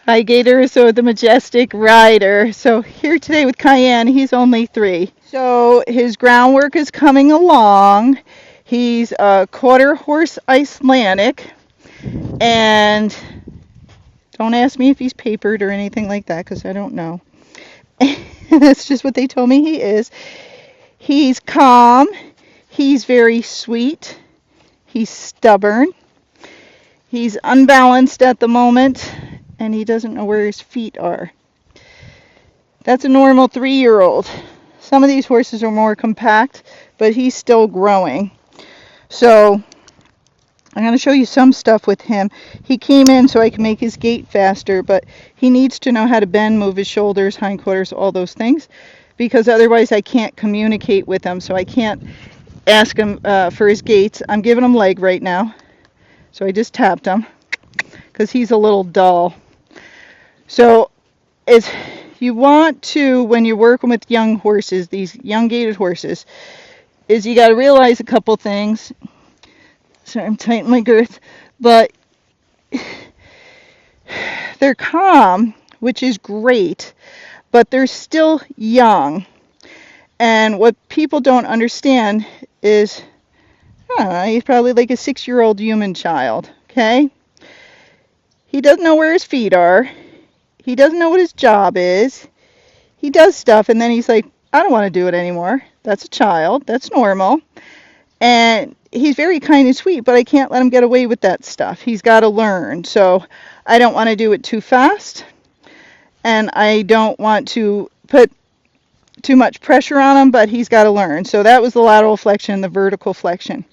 Hi, Gay DeRusso, the Majestic rider. So here today with Cayenne, he's only 3. So his groundwork is coming along. He's a quarter horse Icelandic, and don't ask me if he's papered or anything like that because I don't know. That's just what they told me he is. He's calm. He's very sweet. He's stubborn. He's unbalanced at the moment, and he doesn't know where his feet are. That's a normal 3-year-old. Some of these horses are more compact, but he's still growing. So I'm going to show you some stuff with him. He came in so I can make his gait faster, but he needs to know how to bend, move his shoulders, hindquarters, all those things, because otherwise I can't communicate with him. So I can't ask him for his gaits. I'm giving him leg right now. So I just tapped him because he's a little dull. So it's you want to, when you're working with young horses, these young gaited horses, is you got to realize a couple things. Sorry, I'm tightening my girth, but they're calm, which is great, but they're still young. And what people don't understand is, I don't know, he's probably like a 6-year-old human child, okay? He doesn't know where his feet are. He doesn't know what his job is. He does stuff, and then he's like, I don't want to do it anymore. That's a child. That's normal. And he's very kind and sweet, but I can't let him get away with that stuff. He's got to learn. So I don't want to do it too fast, and I don't want to put too much pressure on him, but he's got to learn. So that was the lateral flexion, the vertical flexion.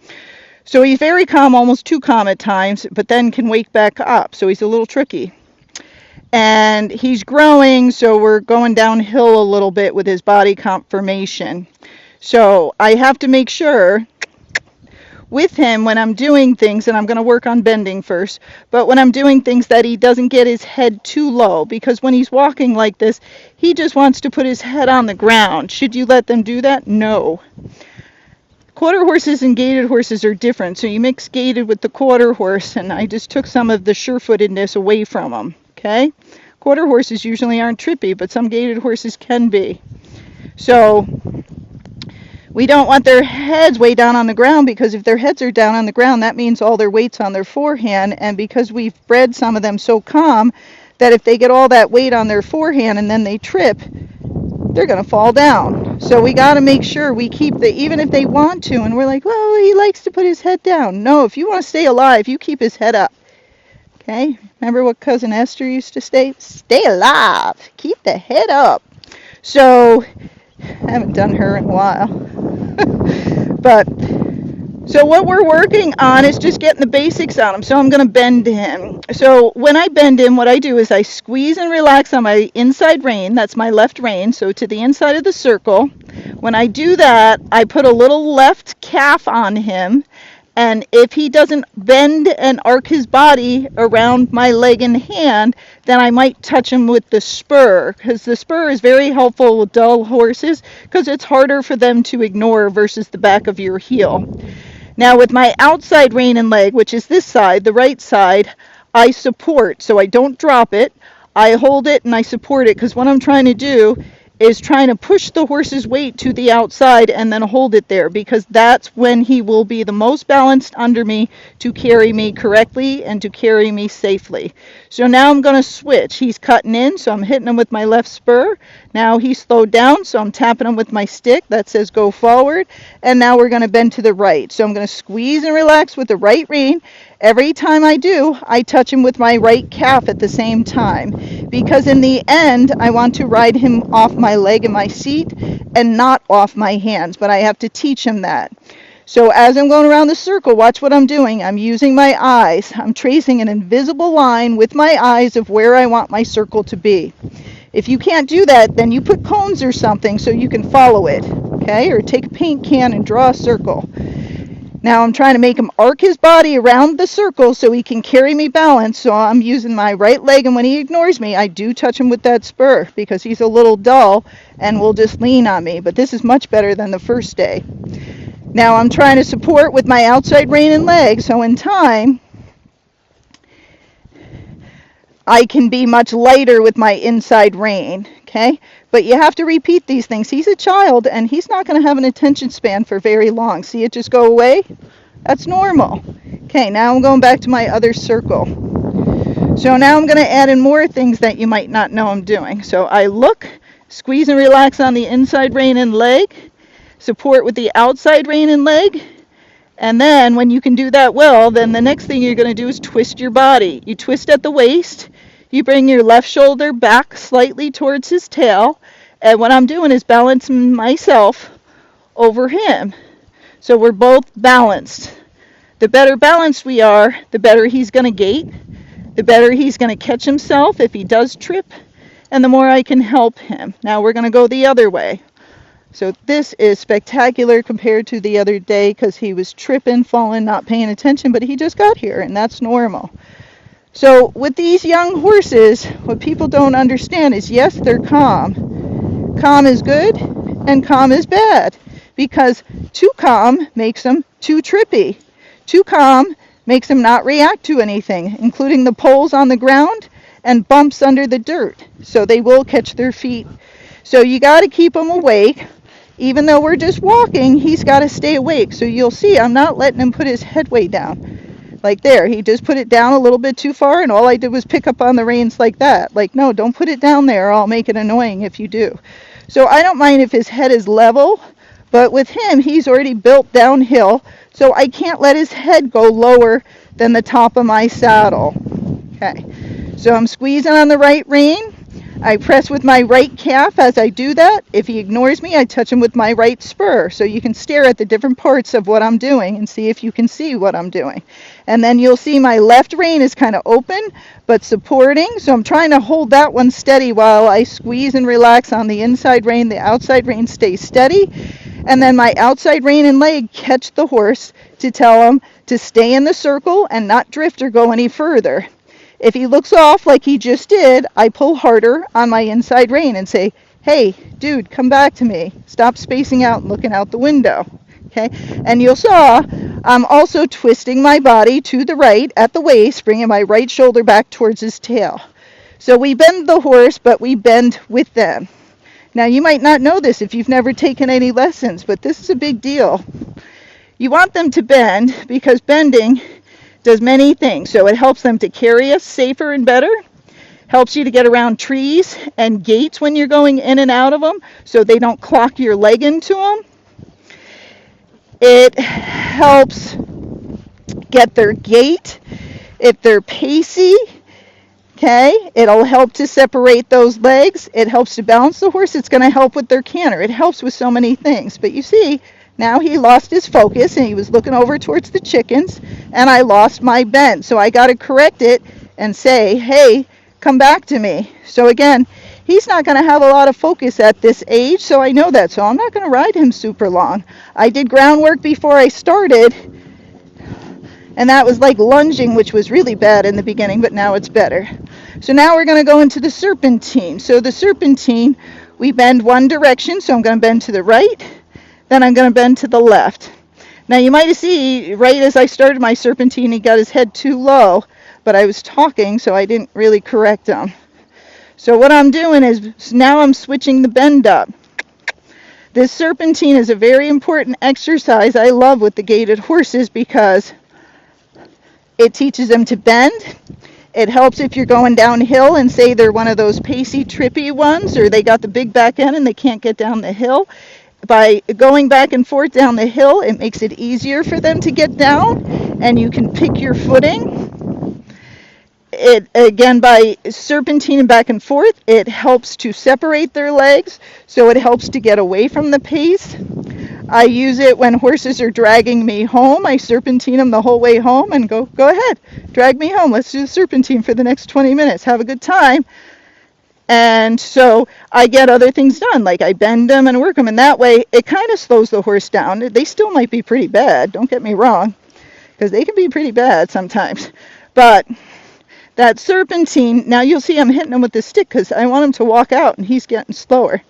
So he's very calm, almost too calm at times, but then can wake back up. So he's a little tricky. And he's growing, so we're going downhill a little bit with his body conformation. So I have to make sure with him when I'm doing things, and I'm going to work on bending first, but when I'm doing things that he doesn't get his head too low, because when he's walking like this, he just wants to put his head on the ground. Should you let them do that? No. Quarter horses and gaited horses are different, so you mix gaited with the quarter horse, and I just took some of the sure-footedness away from him. Okay? Quarter horses usually aren't trippy, but some gaited horses can be. So we don't want their heads way down on the ground, because if their heads are down on the ground, that means all their weight's on their forehand, and because we've bred some of them so calm that if they get all that weight on their forehand and then they trip, they're going to fall down. So we got to make sure we keep even if they want to, and we're like, well, he likes to put his head down. No, if you want to stay alive, you keep his head up. Okay, remember what Cousin Esther used to say? Stay alive. Keep the head up. So, I haven't done her in a while. But, so what we're working on is just getting the basics on him. So I'm going to bend him. So when I bend him, what I do is I squeeze and relax on my inside rein. That's my left rein, so to the inside of the circle. When I do that, I put a little left calf on him. And if he doesn't bend and arc his body around my leg and hand, then I might touch him with the spur, because the spur is very helpful with dull horses, because it's harder for them to ignore versus the back of your heel. Now with my outside rein and leg, which is this side, the right side, I support, so I don't drop it. I hold it and I support it, because what I'm trying to do is trying to push the horse's weight to the outside and then hold it there, because that's when he will be the most balanced under me to carry me correctly and to carry me safely. So now I'm going to switch. He's cutting in, so I'm hitting him with my left spur. Now he's slowed down, so I'm tapping him with my stick that says go forward. And now we're going to bend to the right. So I'm going to squeeze and relax with the right rein. Every time I do, I touch him with my right calf at the same time, because in the end, I want to ride him off my leg and my seat and not off my hands, but I have to teach him that. So as I'm going around the circle, watch what I'm doing. I'm using my eyes. I'm tracing an invisible line with my eyes of where I want my circle to be. If you can't do that, then you put cones or something so you can follow it, okay? Or take a paint can and draw a circle. Now I'm trying to make him arc his body around the circle so he can carry me balanced. So I'm using my right leg, and when he ignores me, I do touch him with that spur, because he's a little dull and will just lean on me. But this is much better than the first day. Now I'm trying to support with my outside rein and leg, so in time, I can be much lighter with my inside rein, okay? But you have to repeat these things. He's a child, and he's not going to have an attention span for very long. See it just go away? That's normal. Okay, now I'm going back to my other circle. So now I'm going to add in more things that you might not know I'm doing. So I look, squeeze and relax on the inside rein and leg, support with the outside rein and leg, and then when you can do that well, then the next thing you're going to do is twist your body. You twist at the waist, you bring your left shoulder back slightly towards his tail, and what I'm doing is balancing myself over him. So we're both balanced. The better balanced we are, the better he's going to gait, the better he's going to catch himself if he does trip, and the more I can help him. Now we're going to go the other way. So this is spectacular compared to the other day because he was tripping, falling, not paying attention, but he just got here, and that's normal. So with these young horses, what people don't understand is, yes, they're calm. Calm is good, and calm is bad, because too calm makes them too trippy. Too calm makes them not react to anything, including the poles on the ground and bumps under the dirt, so they will catch their feet. So you got to keep them awake. Even though we're just walking, he's got to stay awake. So you'll see I'm not letting him put his head way down. Like there, he just put it down a little bit too far, and all I did was pick up on the reins like that. Like, no, don't put it down there, or I'll make it annoying if you do. So I don't mind if his head is level, but with him, he's already built downhill, so I can't let his head go lower than the top of my saddle. Okay, so I'm squeezing on the right rein. I press with my right calf as I do that. If he ignores me, I touch him with my right spur. So you can stare at the different parts of what I'm doing and see if you can see what I'm doing. And then you'll see my left rein is kind of open but supporting. So I'm trying to hold that one steady while I squeeze and relax on the inside rein. The outside rein stays steady. And then my outside rein and leg catch the horse to tell him to stay in the circle and not drift or go any further. If he looks off like he just did, I pull harder on my inside rein and say, hey, dude, come back to me. Stop spacing out and looking out the window. Okay? And you'll saw I'm also twisting my body to the right at the waist, bringing my right shoulder back towards his tail. So we bend the horse, but we bend with them. Now, you might not know this if you've never taken any lessons, but this is a big deal. You want them to bend because bending does many things. So it helps them to carry us safer and better, helps you to get around trees and gates when you're going in and out of them so they don't clock your leg into them. It helps get their gait if they're pacey. Okay, it'll help to separate those legs. It helps to balance the horse. It's going to help with their canter. It helps with so many things. But you see, now he lost his focus and he was looking over towards the chickens, and I lost my bend. So I got to correct it and say, hey, come back to me. So again, he's not going to have a lot of focus at this age, so I know that. So I'm not going to ride him super long. I did groundwork before I started, and that was like lunging, which was really bad in the beginning, but now it's better. So now we're going to go into the serpentine. So the serpentine, we bend one direction, so I'm going to bend to the right. Then I'm going to bend to the left. Now you might see, right as I started my serpentine, he got his head too low, but I was talking, so I didn't really correct him. So what I'm doing is, now I'm switching the bend up. This serpentine is a very important exercise I love with the gaited horses because it teaches them to bend. It helps if you're going downhill and say they're one of those pacey, trippy ones, or they got the big back end and they can't get down the hill. By going back and forth down the hill, it makes it easier for them to get down, and you can pick your footing. It, again, by serpentining back and forth, it helps to separate their legs, so it helps to get away from the pace. I use it when horses are dragging me home. I serpentine them the whole way home and go ahead, drag me home. Let's do the serpentine for the next 20 minutes. Have a good time. And so I get other things done, like I bend them and work them, and that way it kind of slows the horse down. They still might be pretty bad, don't get me wrong, because they can be pretty bad sometimes. But that serpentine, now you'll see I'm hitting him with the stick because I want him to walk out and he's getting slower.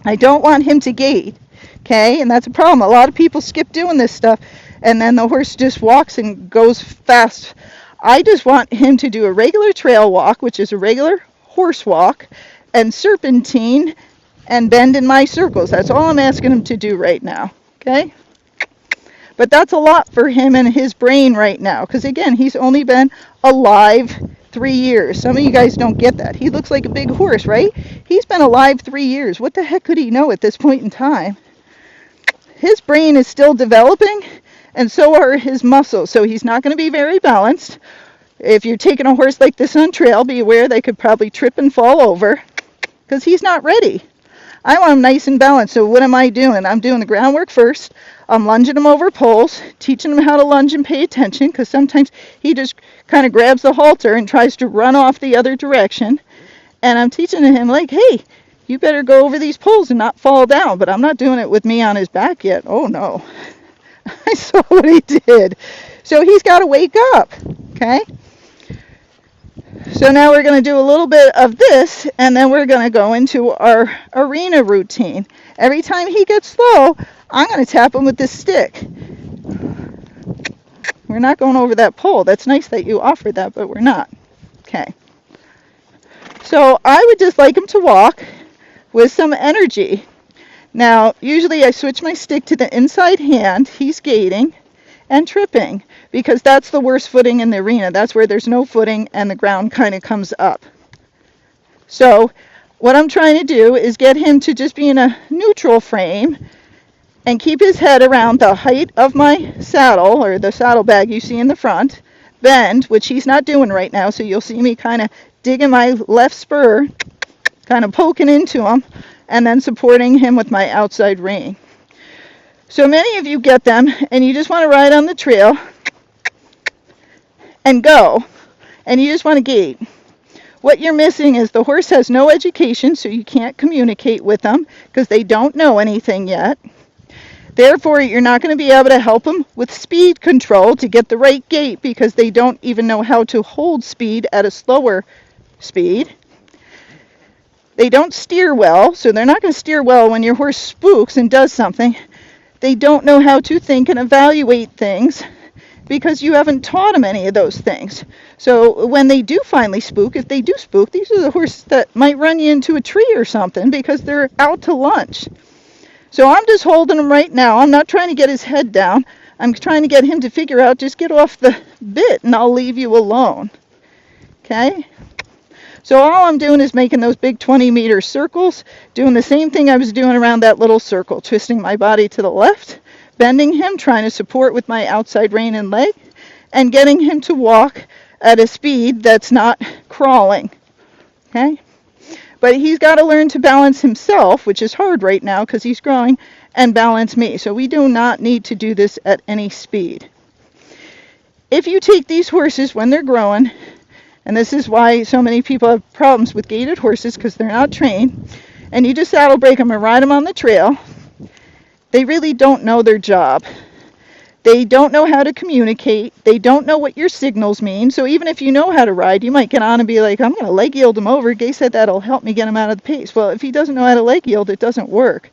I don't want him to gait, okay? And that's a problem. A lot of people skip doing this stuff, and then the horse just walks and goes fast. I just want him to do a regular trail walk, which is a regular horse walk, and serpentine and bend in my circles. That's all I'm asking him to do right now, okay? But that's a lot for him and his brain right now, because again, he's only been alive 3 years. Some of you guys don't get that. He looks like a big horse, right? He's been alive 3 years. What the heck could he know at this point in time? His brain is still developing, and so are his muscles, so he's not going to be very balanced. If you're taking a horse like this on trail, be aware they could probably trip and fall over, because he's not ready. I want him nice and balanced, so what am I doing? I'm doing the groundwork first. I'm lunging him over poles, teaching him how to lunge and pay attention, because sometimes he just kind of grabs the halter and tries to run off the other direction. And I'm teaching him, like, hey, you better go over these poles and not fall down. But I'm not doing it with me on his back yet. Oh, no. I saw what he did. So he's got to wake up, okay? So now we're going to do a little bit of this, and then we're going to go into our arena routine. Every time he gets slow, I'm going to tap him with this stick. We're not going over that pole. That's nice that you offered that, but we're not. Okay. So I would just like him to walk with some energy. Now, usually I switch my stick to the inside hand. He's gaiting and tripping, because that's the worst footing in the arena. That's where there's no footing and the ground kind of comes up. So what I'm trying to do is get him to just be in a neutral frame and keep his head around the height of my saddle, or the saddlebag you see in the front, bend, which he's not doing right now, so you'll see me kind of digging my left spur, kind of poking into him, and then supporting him with my outside rein. So many of you get them, and you just want to ride on the trail and go, and you just want to gait. What you're missing is the horse has no education, so you can't communicate with them because they don't know anything yet. Therefore, you're not going to be able to help them with speed control to get the right gait, because they don't even know how to hold speed at a slower speed. They don't steer well, so they're not going to steer well when your horse spooks and does something. They don't know how to think and evaluate things because you haven't taught them any of those things. So when they do finally spook, if they do spook, these are the horses that might run you into a tree or something because they're out to lunch. So I'm just holding him right now. I'm not trying to get his head down. I'm trying to get him to figure out, just get off the bit and I'll leave you alone. Okay? So all I'm doing is making those big 20-meter circles, doing the same thing I was doing around that little circle, twisting my body to the left, bending him, trying to support with my outside rein and leg, and getting him to walk at a speed that's not crawling. Okay? But he's got to learn to balance himself, which is hard right now because he's growing, and balance me. So we do not need to do this at any speed. If you take these horses when they're growing, and this is why so many people have problems with gaited horses, because they're not trained, and you just saddle break them and ride them on the trail, they really don't know their job. They don't know how to communicate. They don't know what your signals mean. So even if you know how to ride, you might get on and be like, I'm going to leg yield him over. Gaye said that'll help me get him out of the pace. Well, if he doesn't know how to leg yield, it doesn't work.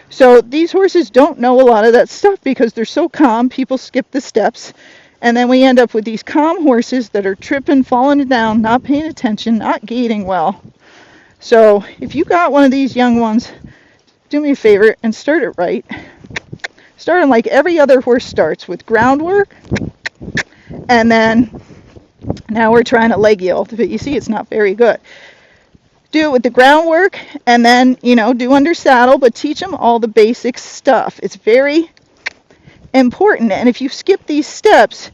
So these horses don't know a lot of that stuff because they're so calm. People skip the steps. And then we end up with these calm horses that are tripping, falling down, not paying attention, not gaiting well. So if you got one of these young ones, do me a favor and start it right. Start them like every other horse starts, with groundwork, and then now we're trying to leg yield. But you see, it's not very good. Do it with the groundwork, and then, do under saddle, but teach them all the basic stuff. It's very important, and if you skip these steps,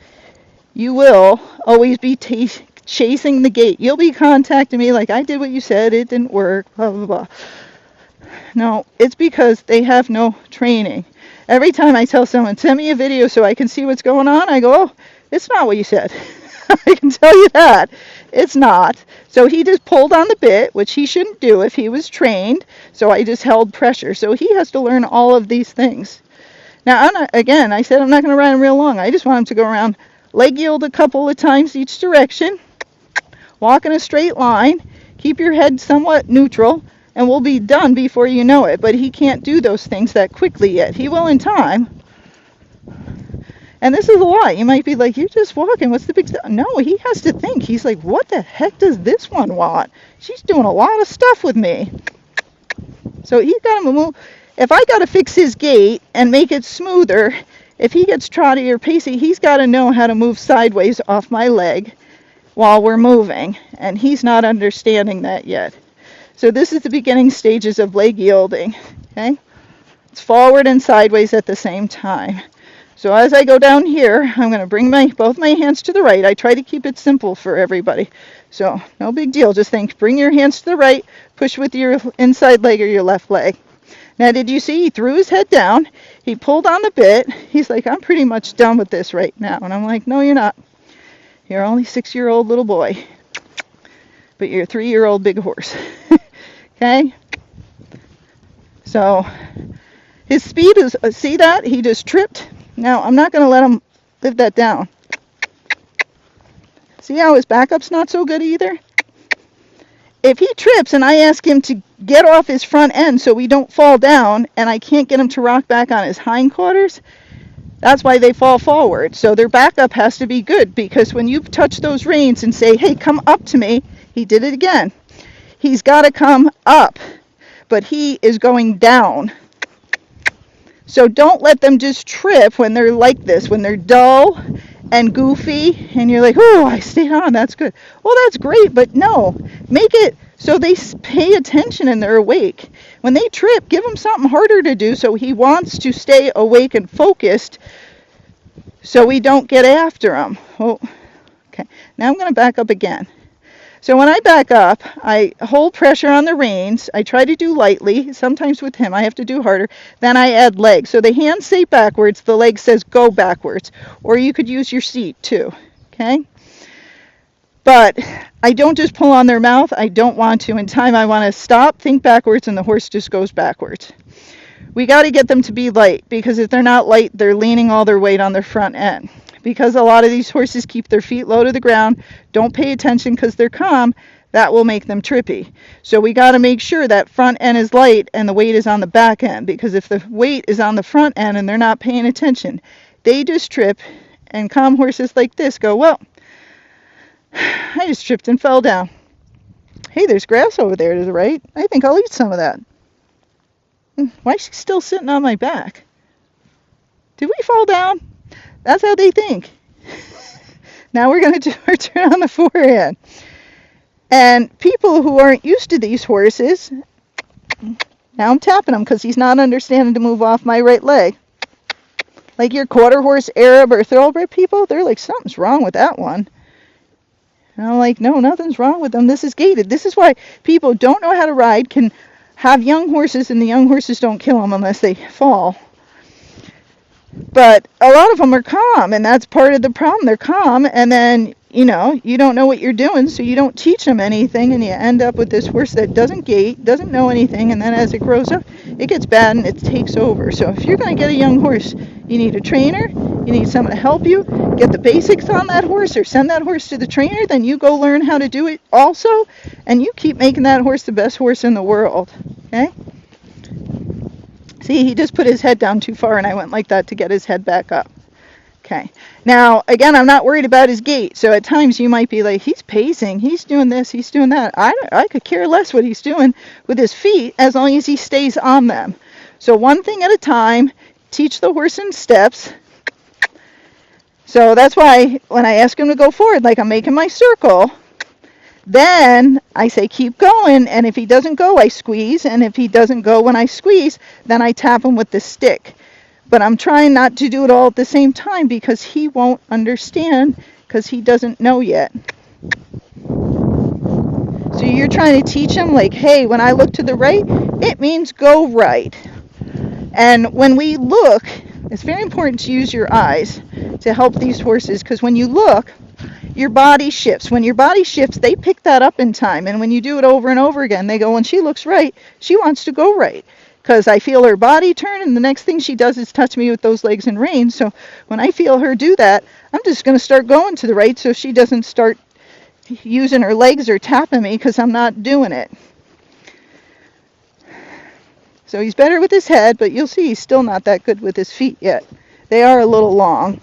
you will always be chasing the gait. You'll be contacting me like, I did what you said, it didn't work, blah, blah, blah. No, it's because they have no training. Every time I tell someone, send me a video so I can see what's going on, I go, oh, it's not what you said. I can tell you that. It's not. So he just pulled on the bit, which he shouldn't do if he was trained. So I just held pressure. So he has to learn all of these things. Now, I said I'm not going to ride him real long. I just want him to go around, leg yield a couple of times each direction, walk in a straight line, keep your head somewhat neutral, and we'll be done before you know it. But he can't do those things that quickly yet. He will in time. And this is a lot. You might be like, you're just walking. What's the big deal? No, he has to think. He's like, what the heck does this one want? She's doing a lot of stuff with me. So he's got to move. If I got to fix his gait and make it smoother, if he gets trotty or pacey, he's got to know how to move sideways off my leg while we're moving. And he's not understanding that yet. So this is the beginning stages of leg yielding. Okay? It's forward and sideways at the same time. So as I go down here, I'm going to bring both my hands to the right. I try to keep it simple for everybody. So no big deal. Just think, bring your hands to the right, push with your inside leg or your left leg. Now, did you see he threw his head down? He pulled on the bit. He's like, I'm pretty much done with this right now. And I'm like, no, you're not. You're only a 6-year-old little boy. But you're a 3-year-old big horse. Okay? So his speed is, see that? He just tripped. Now, I'm not going to let him live that down. See how his backup's not so good either? If he trips and I ask him to get off his front end so we don't fall down, and I can't get him to rock back on his hindquarters, that's why they fall forward. So their backup has to be good, because when you touch those reins and say, hey, come up to me, he did it again. He's got to come up, but he is going down. So don't let them just trip when they're like this, when they're dull and goofy, and you're like, oh, I stayed on, that's good. Well, that's great, but no, make it so they pay attention and they're awake. When they trip, give them something harder to do so he wants to stay awake and focused so we don't get after him. Oh, okay, now I'm going to back up again. So when I back up, I hold pressure on the reins. I try to do lightly. Sometimes with him, I have to do harder. Then I add legs. So the hands say backwards. The leg says go backwards. Or you could use your seat too. Okay? But I don't just pull on their mouth. I don't want to. In time, I want to stop, think backwards, and the horse just goes backwards. We got to get them to be light, because if they're not light, they're leaning all their weight on their front end. Because a lot of these horses keep their feet low to the ground, don't pay attention because they're calm, that will make them trippy. So we got to make sure that front end is light and the weight is on the back end, because if the weight is on the front end and they're not paying attention, they just trip, and calm horses like this go, well, I just tripped and fell down. Hey, there's grass over there to the right. I think I'll eat some of that. Why is she still sitting on my back? Did we fall down? That's how they think. Now we're going to do our turn on the forehand. And people who aren't used to these horses, now I'm tapping him because he's not understanding to move off my right leg. Like your quarter horse Arab or thoroughbred people, they're like, something's wrong with that one. And I'm like, no, nothing's wrong with them. This is gaited. This is why people don't know how to ride can have young horses, and the young horses don't kill them unless they fall. But a lot of them are calm, and that's part of the problem. They're calm, and then, you don't know what you're doing, so you don't teach them anything, and you end up with this horse that doesn't gait, doesn't know anything, and then as it grows up, it gets bad and it takes over. So if you're going to get a young horse, you need a trainer, you need someone to help you, get the basics on that horse, or send that horse to the trainer, then you go learn how to do it also, and you keep making that horse the best horse in the world, okay? See, he just put his head down too far, and I went like that to get his head back up. Okay. Now, again, I'm not worried about his gait. So at times you might be like, he's pacing, he's doing this, he's doing that. I could care less what he's doing with his feet as long as he stays on them. So one thing at a time, teach the horse in steps. So that's why when I ask him to go forward, like I'm making my circle, then I say keep going, and if he doesn't go, I squeeze, and if he doesn't go when I squeeze, then I tap him with the stick. But I'm trying not to do it all at the same time because he won't understand because he doesn't know yet. So you're trying to teach him like, hey, when I look to the right, it means go right. And when we look, it's very important to use your eyes to help these horses, because when you look, your body shifts. When your body shifts, they pick that up in time. And when you do it over and over again, they go, when she looks right, she wants to go right. Because I feel her body turn, and the next thing she does is touch me with those legs and reins. So when I feel her do that, I'm just going to start going to the right so she doesn't start using her legs or tapping me because I'm not doing it. So he's better with his head, but you'll see he's still not that good with his feet yet. They are a little long.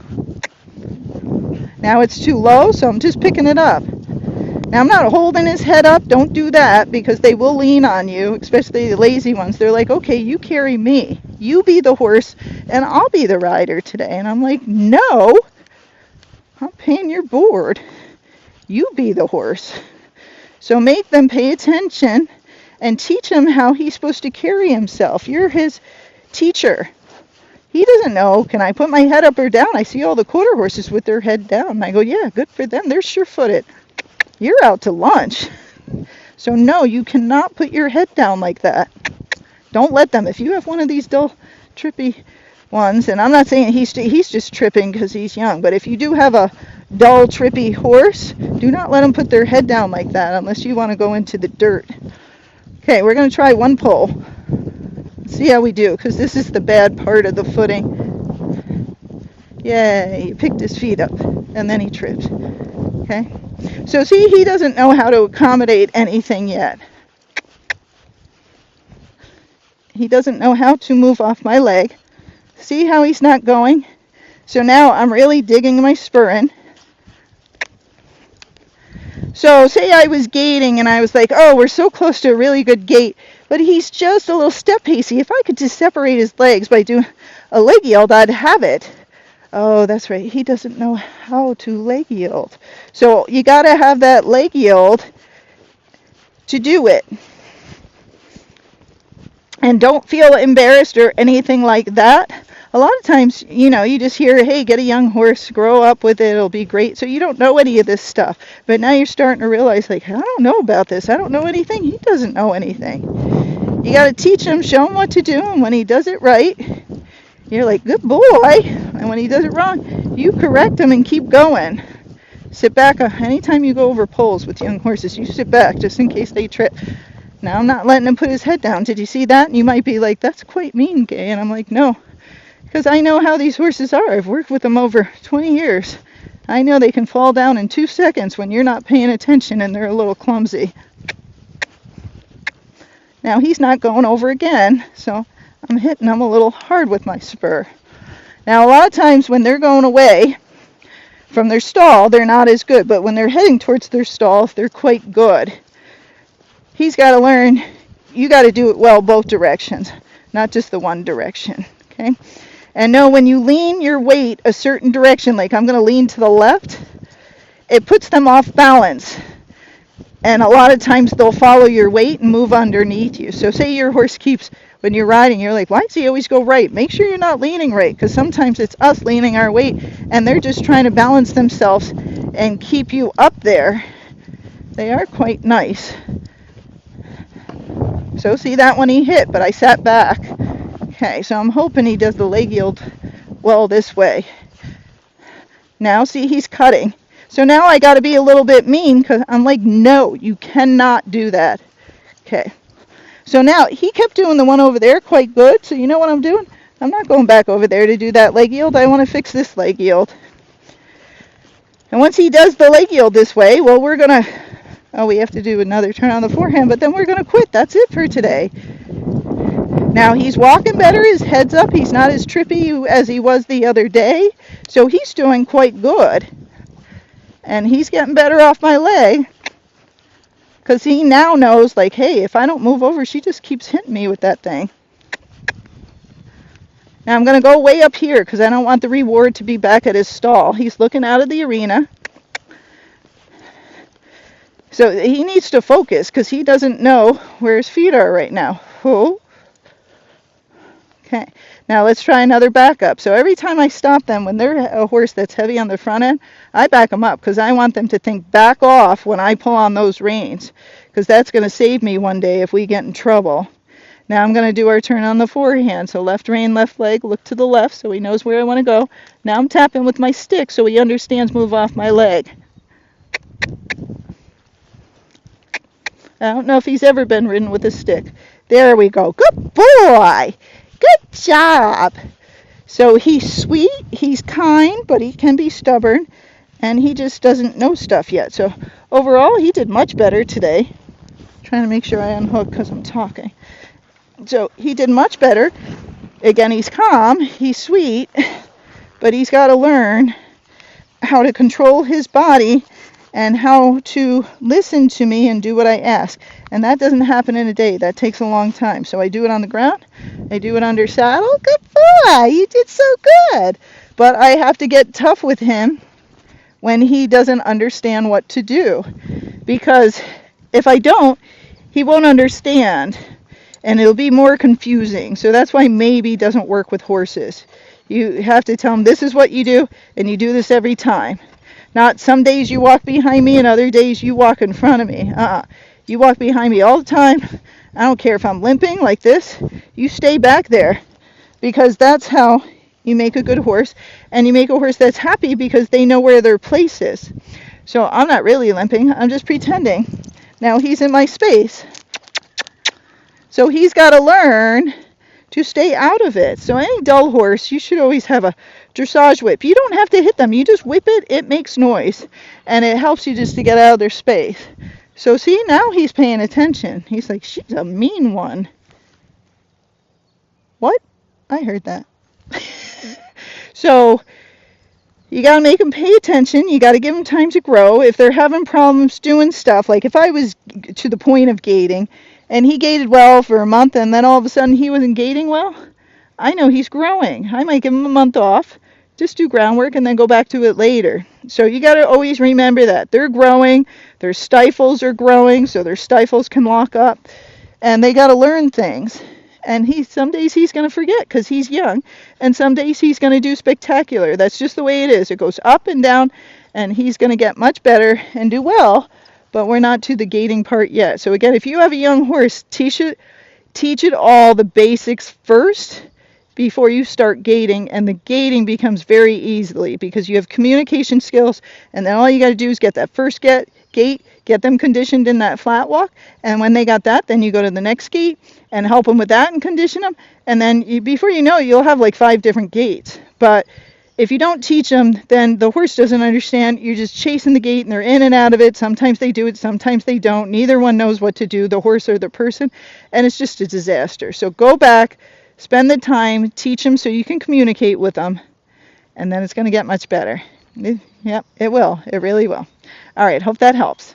Now it's too low, so I'm just picking it up. Now I'm not holding his head up. Don't do that because they will lean on you, especially the lazy ones. They're like, okay, you carry me. You be the horse and I'll be the rider today. And I'm like, no, I'm paying your board. You be the horse. So make them pay attention and teach him how he's supposed to carry himself. You're his teacher. He doesn't know, can I put my head up or down? I see all the quarter horses with their head down. And I go, yeah, good for them. They're sure-footed. You're out to lunch. So no, you cannot put your head down like that. Don't let them. If you have one of these dull, trippy ones, and I'm not saying he's just tripping because he's young, but if you do have a dull, trippy horse, do not let them put their head down like that unless you want to go into the dirt. Okay, we're going to try one pull. See how we do, because this is the bad part of the footing. Yay, he picked his feet up, and then he tripped. Okay, so see, he doesn't know how to accommodate anything yet. He doesn't know how to move off my leg. See how he's not going? So now I'm really digging my spur in. So say I was gaiting and I was like, oh, we're so close to a really good gait, but he's just a little step pacey. If I could just separate his legs by doing a leg yield, I'd have it. Oh, that's right. He doesn't know how to leg yield. So you got to have that leg yield to do it. And don't feel embarrassed or anything like that. A lot of times, you know, you just hear, hey, get a young horse, grow up with it, it'll be great. So you don't know any of this stuff. But now you're starting to realize, like, I don't know about this. I don't know anything. He doesn't know anything. You got to teach him, show him what to do. And when he does it right, you're like, good boy. And when he does it wrong, you correct him and keep going. Sit back. Anytime you go over poles with young horses, you sit back just in case they trip. Now I'm not letting him put his head down. Did you see that? And you might be like, that's quite mean, Gaye. And I'm like, no, because I know how these horses are. I've worked with them over 20 years. I know they can fall down in 2 seconds when you're not paying attention and they're a little clumsy. Now he's not going over again, so I'm hitting him a little hard with my spur. Now a lot of times when they're going away from their stall, they're not as good, but when they're heading towards their stall, they're quite good. He's got to learn, you got to do it well both directions, not just the one direction, okay? And know when you lean your weight a certain direction, like I'm going to lean to the left, it puts them off balance. And a lot of times they'll follow your weight and move underneath you. So say your horse keeps, when you're riding, you're like, why does he always go right? Make sure you're not leaning right, because sometimes it's us leaning our weight, and they're just trying to balance themselves and keep you up there. They are quite nice. So see that one he hit, but I sat back. Okay, so I'm hoping he does the leg yield well this way. Now see, he's cutting. So now I got to be a little bit mean because I'm like, no, you cannot do that. Okay. So now he kept doing the one over there quite good. So you know what I'm doing? I'm not going back over there to do that leg yield. I want to fix this leg yield. And once he does the leg yield this way, well, we're going to, oh, we have to do another turn on the forehand, but then we're going to quit. That's it for today. Now he's walking better. His head's up. He's not as trippy as he was the other day. So he's doing quite good. And he's getting better off my leg. Because he now knows, like, hey, if I don't move over, she just keeps hitting me with that thing. Now I'm going to go way up here because I don't want the reward to be back at his stall. He's looking out of the arena. So he needs to focus because he doesn't know where his feet are right now. Oh. Okay. Now let's try another backup. So every time I stop them, when they're a horse that's heavy on the front end, I back them up because I want them to think back off when I pull on those reins, because that's going to save me one day if we get in trouble. Now I'm going to do our turn on the forehand. So left rein, left leg, look to the left so he knows where I want to go. Now I'm tapping with my stick so he understands move off my leg. I don't know if he's ever been ridden with a stick. There we go. Good boy. Good job. So he's sweet, he's kind, but he can be stubborn, and he just doesn't know stuff yet. So overall, he did much better today. Trying to make sure I unhook because I'm talking. So he did much better. Again, he's calm, he's sweet, but he's got to learn how to control his body and how to listen to me and do what I ask. And that doesn't happen in a day. That takes a long time. So I do it on the ground. I do it under saddle. Good boy. You did so good. But I have to get tough with him when he doesn't understand what to do. Because if I don't, he won't understand. And it'll be more confusing. So that's why maybe doesn't work with horses. You have to tell them this is what you do, and you do this every time. Not some days you walk behind me and other days you walk in front of me. You walk behind me all the time. I don't care if I'm limping like this. You stay back there, because that's how you make a good horse, and you make a horse that's happy because they know where their place is. So I'm not really limping. I'm just pretending. Now he's in my space. So he's got to learn to stay out of it. So any dull horse, you should always have a dressage whip. You don't have to hit them. You just whip it. It makes noise. And it helps you just to get out of their space. So see, now he's paying attention. He's like, she's a mean one. What? I heard that. So you got to make them pay attention. You got to give them time to grow. If they're having problems doing stuff, like if I was to the point of gating, and he gated well for a month, and then all of a sudden he wasn't gating well, I know he's growing. I might give him a month off, just do groundwork, and then go back to it later. So you got to always remember that. They're growing. Their stifles are growing, so their stifles can lock up. And they got to learn things. And some days he's going to forget because he's young, and some days he's going to do spectacular. That's just the way it is. It goes up and down, and he's going to get much better and do well, but we're not to the gating part yet. So again, if you have a young horse, teach it all the basics first before you start gating, and the gating becomes very easily because you have communication skills, and then all you got to do is get that first gate, get them conditioned in that flat walk, and when they got that, then you go to the next gate and help them with that and condition them, and then before you know it, you'll have like 5 different gates. But if you don't teach them, then the horse doesn't understand. You're just chasing the gate, and they're in and out of it. Sometimes they do it, sometimes they don't. Neither one knows what to do, the horse or the person, and it's just a disaster. So go back, spend the time, teach them so you can communicate with them, and then it's going to get much better. Yep, it will. It really will. All right, hope that helps.